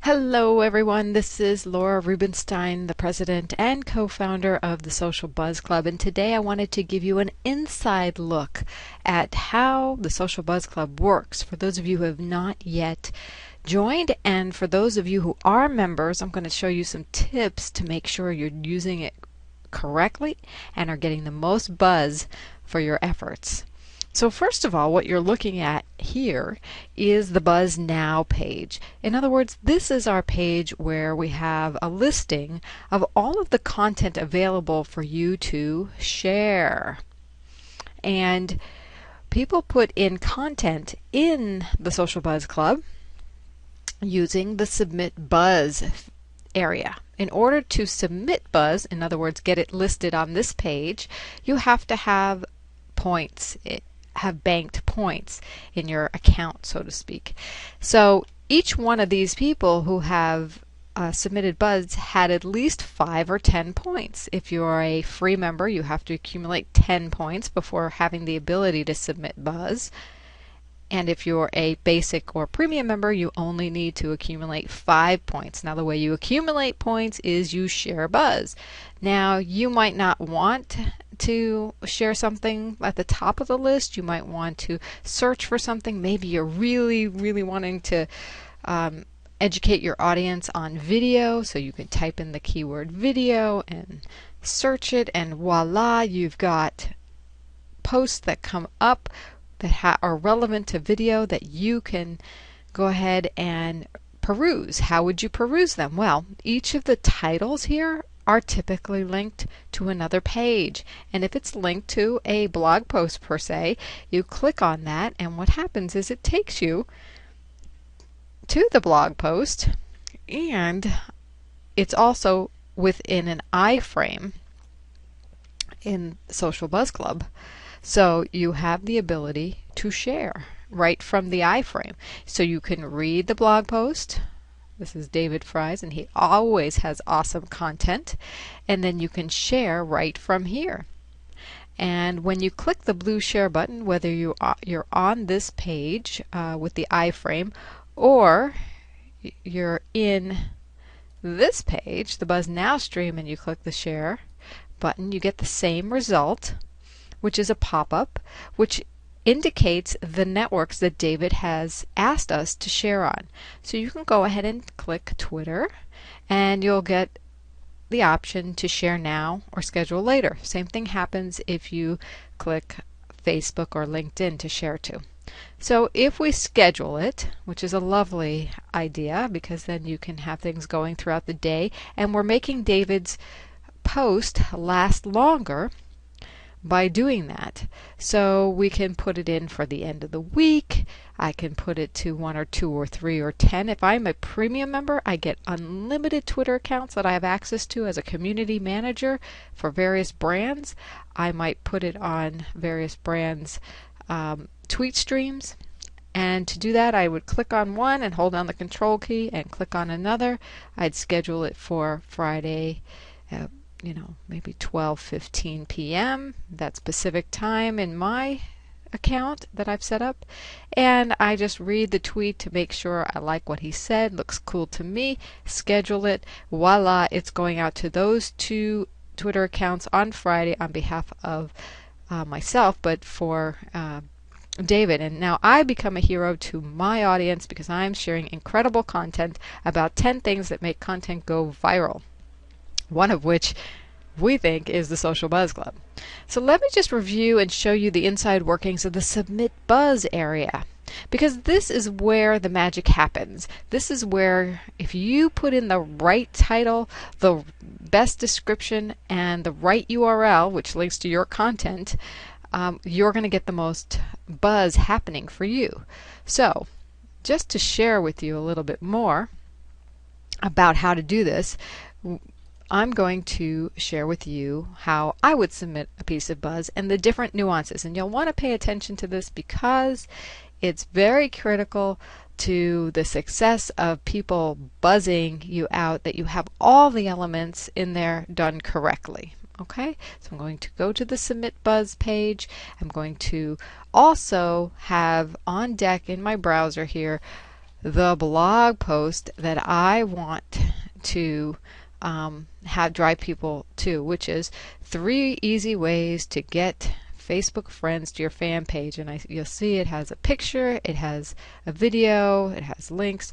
Hello everyone, this is Laura Rubenstein, the president and co-founder of the Social Buzz Club, and today I wanted to give you an inside look at how the Social Buzz Club works for those of you who have not yet joined, and for those of you who are members, I'm going to show you some tips to make sure you're using it correctly and are getting the most buzz for your efforts. So first of all, what you're looking at here is the Buzz Now page. In other words, this is our page where we have a listing of all of the content available for you to share. And people put in content in the Social Buzz Club using the Submit Buzz area. In order to submit buzz, in other words, get it listed on this page, you have to have points. Have banked points in your account, so to speak. So each one of these people who have submitted buzz had at least 5 or 10 points. If you're a free member, you have to accumulate 10 points before having the ability to submit buzz. And if you're a basic or premium member, you only need to accumulate 5 points. Now the way you accumulate points is you share buzz. Now you might not want to share something at the top of the list. You might want to search for something. Maybe you're really wanting to educate your audience on video, so you can type in the keyword video and search it, and voila, you've got posts that come up that are relevant to video that you can go ahead and peruse. How would you peruse them? Well, each of the titles here are typically linked to another page, and if it's linked to a blog post per se, you click on that, and what happens is it takes you to the blog post, and it's also within an iframe in Social Buzz Club. So you have the ability to share right from the iframe. So you can read the blog post. This is David Fries, and he always has awesome content. And then you can share right from here. And when you click the blue share button, whether you're on this page with the iframe, or you're in this page, the Buzz Now stream, and you click the share button, you get the same result, which is a pop-up, which indicates the networks that David has asked us to share on. So you can go ahead and click Twitter, and you'll get the option to share now or schedule later. Same thing happens if you click Facebook or LinkedIn to share to. So if we schedule it, which is a lovely idea because then you can have things going throughout the day, and we're making David's post last longer by doing that. So we can put it in for the end of the week. I can put it to 1 or 2 or 3 or 10. If I'm a premium member, I get unlimited Twitter accounts that I have access to as a community manager for various brands. I might put it on various brands' tweet streams. And to do that, I would click on one and hold down the control key and click on another. I'd schedule it for Friday, maybe 12:15 p.m. That's Pacific time in my account that I've set up. And I just read the tweet to make sure I like what he said, looks cool to me, schedule it. Voila, it's going out to those 2 Twitter accounts on Friday on behalf of myself, but for David. And now I become a hero to my audience because I'm sharing incredible content about 10 things that make content go viral. One of which we think is the Social Buzz Club. So let me just review and show you the inside workings of the Submit Buzz area, because this is where the magic happens. This is where if you put in the right title, the best description, and the right URL, which links to your content, you're going to get the most buzz happening for you. So just to share with you a little bit more about how to do this, I'm going to share with you how I would submit a piece of buzz and the different nuances. And you'll want to pay attention to this because it's very critical to the success of people buzzing you out that you have all the elements in there done correctly. Okay, so I'm going to go to the Submit Buzz page. I'm going to also have on deck in my browser here the blog post that I want to drive people to, which is 3 easy ways to get Facebook friends to your fan page. And you'll see it has a picture, it has a video, it has links.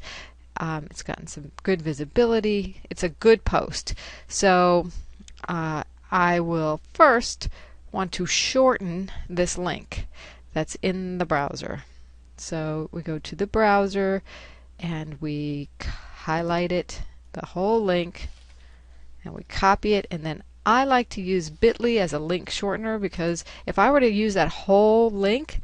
It's gotten some good visibility. It's a good post. So I will first want to shorten this link that's in the browser. So we go to the browser and we highlight it, the whole link, and we copy it, and then I like to use Bitly as a link shortener, because if I were to use that whole link,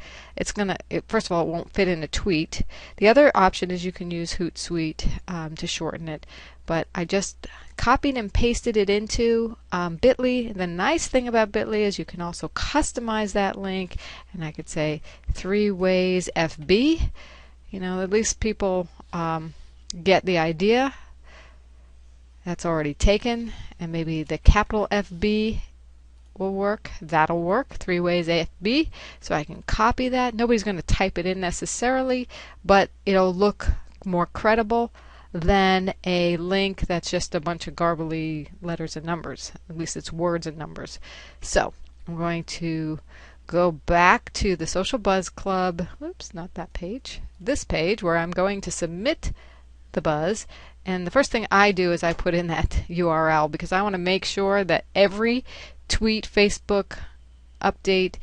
first of all, it won't fit in a tweet. The other option is you can use Hootsuite to shorten it, but I just copied and pasted it into Bitly. The nice thing about Bitly is you can also customize that link, and I could say 3 ways FB. At least people get the idea. That's already taken, and maybe the capital FB will work. That'll work. 3 ways FB. So I can copy that. Nobody's going to type it in necessarily, but it'll look more credible than a link that's just a bunch of garbly letters and numbers. At least it's words and numbers. So I'm going to go back to the Social Buzz Club. Oops, not that page. This page, where I'm going to submit the buzz. And the first thing I do is I put in that URL, because I want to make sure that every tweet, Facebook update,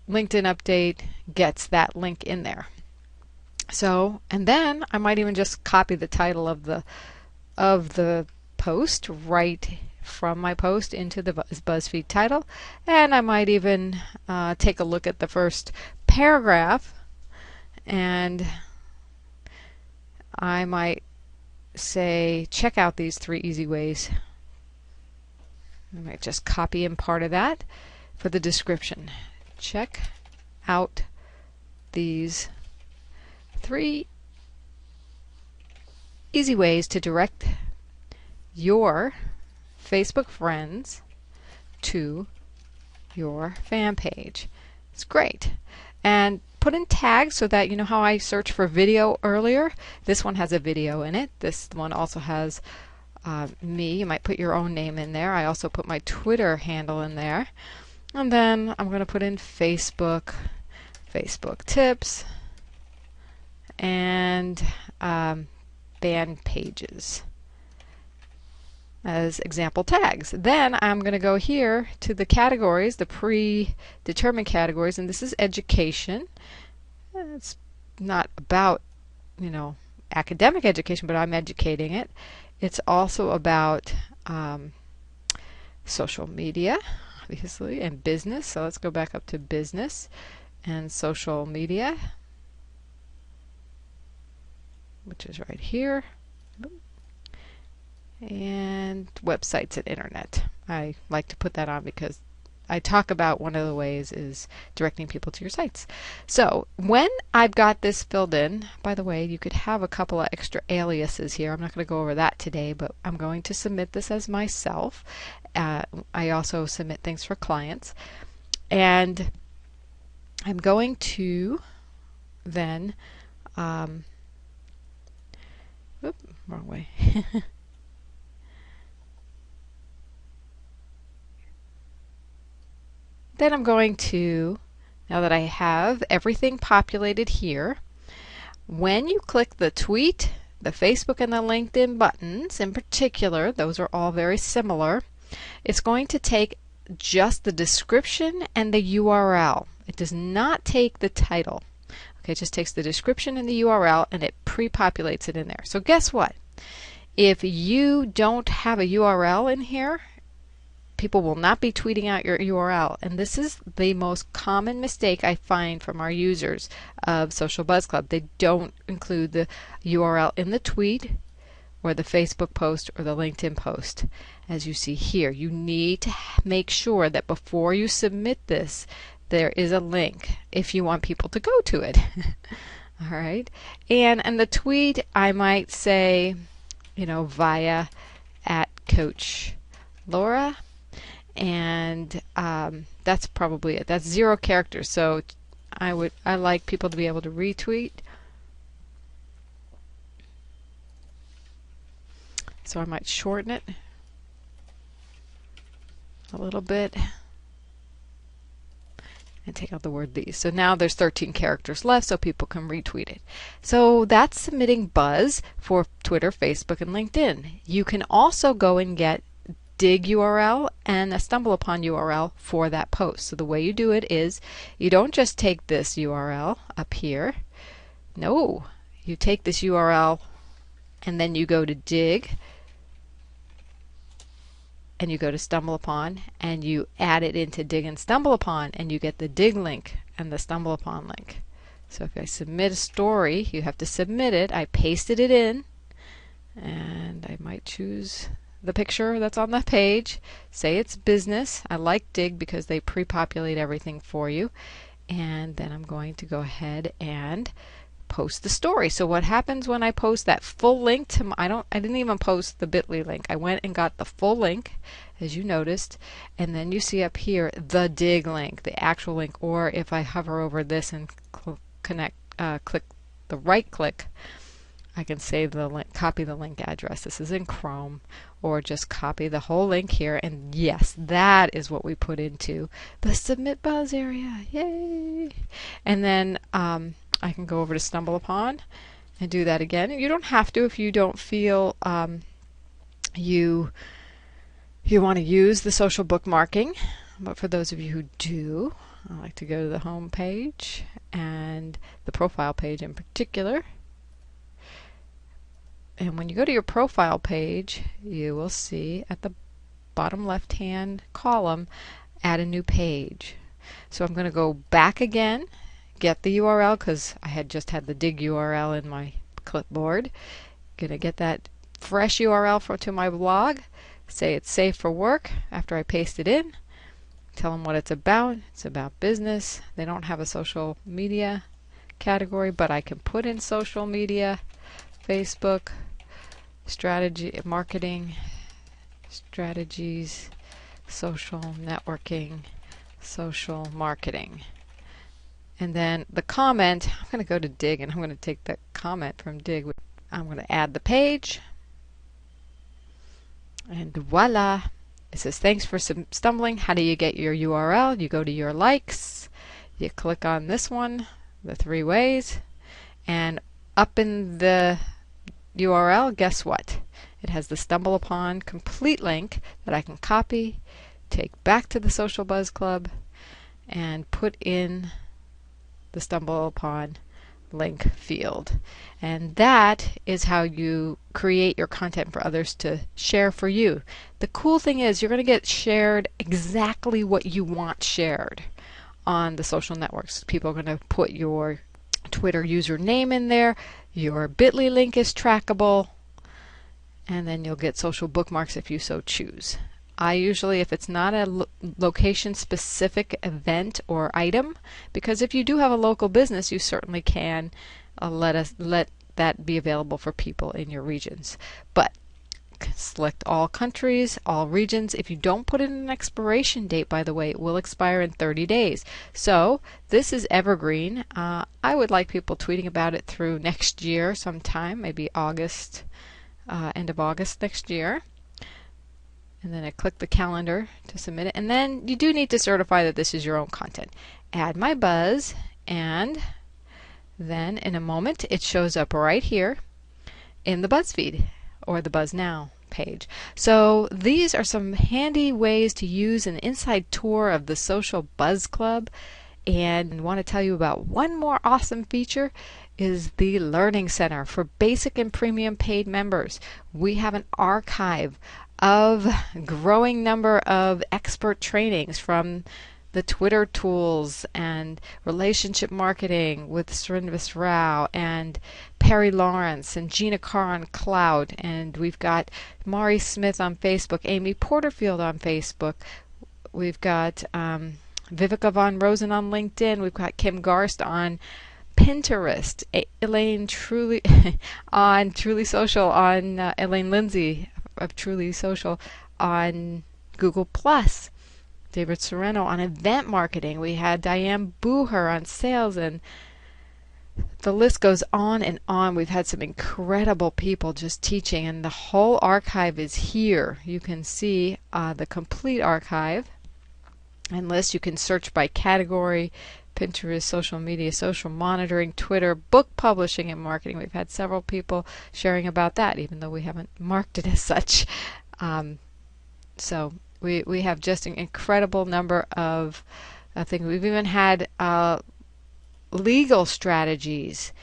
LinkedIn update gets that link in there. So, and then I might even just copy the title of the post right from my post into the BuzzFeed title, and I might even take a look at the first paragraph, and I might say, check out these 3 easy ways. I might just copy in part of that for the description. Check out these 3 easy ways to direct your Facebook friends to your fan page. It's great. And put in tags so that you know how I searched for video earlier. This one has a video in it. This one also has me. You might put your own name in there. I also put my Twitter handle in there. And then I'm going to put in Facebook tips, and fan pages as example tags. Then I'm going to go here to the categories, the predetermined categories, and this is education. It's not about, academic education, but I'm educating it. It's also about social media, obviously, and business. So let's go back up to business and social media, which is right here. And websites and internet. I like to put that on because I talk about one of the ways is directing people to your sites. So when I've got this filled in, by the way, you could have a couple of extra aliases here. I'm not going to go over that today, but I'm going to submit this as myself. I also submit things for clients. And I'm going to then, wrong way. Then I'm going to, now that I have everything populated here, when you click the tweet, the Facebook and the LinkedIn buttons in particular, those are all very similar, it's going to take just the description and the URL. It does not take the title. Okay, it just takes the description and the URL, and it pre-populates it in there. So guess what? If you don't have a URL in here, people will not be tweeting out your URL. And this is the most common mistake I find from our users of Social Buzz Club. They don't include the URL in the tweet or the Facebook post or the LinkedIn post. As you see here, you need to make sure that before you submit this, there is a link if you want people to go to it. All right. And in the tweet, I might say, via @Coach Laura. And that's probably it. That's 0 characters. So I like people to be able to retweet. So I might shorten it a little bit and take out the word these. So now there's 13 characters left so people can retweet it. So that's submitting buzz for Twitter, Facebook, and LinkedIn. You can also go and get dig URL and a StumbleUpon URL for that post. So the way you do it is you don't just take this URL up here. No, you take this URL and then you go to dig and you go to StumbleUpon and you add it into dig and StumbleUpon and you get the dig link and the StumbleUpon link. So if I submit a story, you have to submit it. I pasted it in and I might choose the picture that's on the page. Say it's business. I like dig because they pre-populate everything for you. And then I'm going to go ahead and post the story. So what happens when I post that full link to I didn't even post the bit.ly link. I went and got the full link, as you noticed, and then you see up here the dig link, the actual link, or if I hover over this and click the right click, I can save the link, copy the link address. This is in Chrome, or just copy the whole link here, and yes, that is what we put into the submit buzz area. Yay! And then I can go over to StumbleUpon and do that again. You don't have to if you don't feel you want to use the social bookmarking, but for those of you who do, I like to go to the home page and the profile page in particular. And when you go to your profile page, you will see at the bottom left hand column, add a new page. So I'm going to go back again, get the URL because I had just had the dig URL in my clipboard. Going to get that fresh URL to my blog, say it's safe for work after I paste it in, tell them what it's about. It's about business. They don't have a social media category, but I can put in social media, Facebook, strategy, marketing, strategies, social networking, social marketing. And then the comment, I'm going to go to dig and I'm going to take the comment from dig. I'm going to add the page. And voila. It says, thanks for stumbling. How do you get your URL? You go to your likes. You click on this one, the 3 ways. And up in the URL, guess what? It has the StumbleUpon complete link that I can copy, take back to the Social Buzz Club, and put in the StumbleUpon link field. And that is how you create your content for others to share for you. The cool thing is you're going to get shared exactly what you want shared on the social networks. People are going to put your Twitter username in there, your bit.ly link is trackable, and then you'll get social bookmarks if you so choose. I usually, if it's not a location-specific event or item, because if you do have a local business, you certainly can let that be available for people in your regions. But select all countries, all regions. If you don't put in an expiration date, by the way, it will expire in 30 days. So this is evergreen. I would like people tweeting about it through next year sometime, maybe August, end of August next year. And then I click the calendar to submit it. And then you do need to certify that this is your own content. Add my buzz, and then in a moment it shows up right here in the BuzzFeed or the Buzz Now page. So these are some handy ways to use an inside tour of the Social Buzz Club. And I want to tell you about one more awesome feature is the Learning Center for basic and premium paid members. We have an archive of growing number of expert trainings from the Twitter tools and relationship marketing with Srinivas Rao and Perry Lawrence and Gina Carr on Cloud, and we've got Mari Smith on Facebook, Amy Porterfield on Facebook, we've got Viveka von Rosen on LinkedIn, we've got Kim Garst on Pinterest, Elaine Truly on Truly Social, on Elaine Lindsay of Truly Social on Google Plus, David Sereno on event marketing. We had Diane Booher on sales, and The list goes on and on. We've had some incredible people just teaching, and the whole archive is here. You can see the complete archive and list. You can search by category: Pinterest, social media, social monitoring, Twitter, book publishing and marketing. We've had several people sharing about that, even though we haven't marked it as such. So we have just an incredible number of things. We've even had legal strategies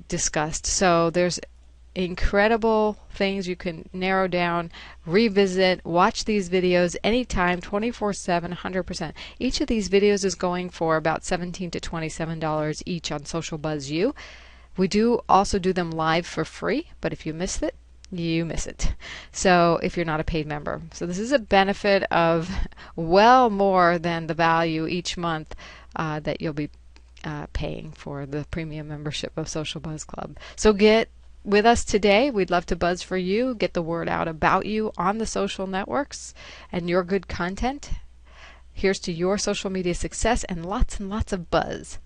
discussed. So there's incredible things you can narrow down, revisit, watch these videos anytime, 24/7, 100%. Each of these videos is going for about $17 to $27 each on Social Buzz U. We do also do them live for free, but if you miss it, you miss it. So if you're not a paid member. So this is a benefit of well more than the value each month that you'll be paying for the premium membership of Social Buzz Club. So get with us today. We'd love to buzz for you, get the word out about you on the social networks and your good content. Here's to your social media success and lots of buzz.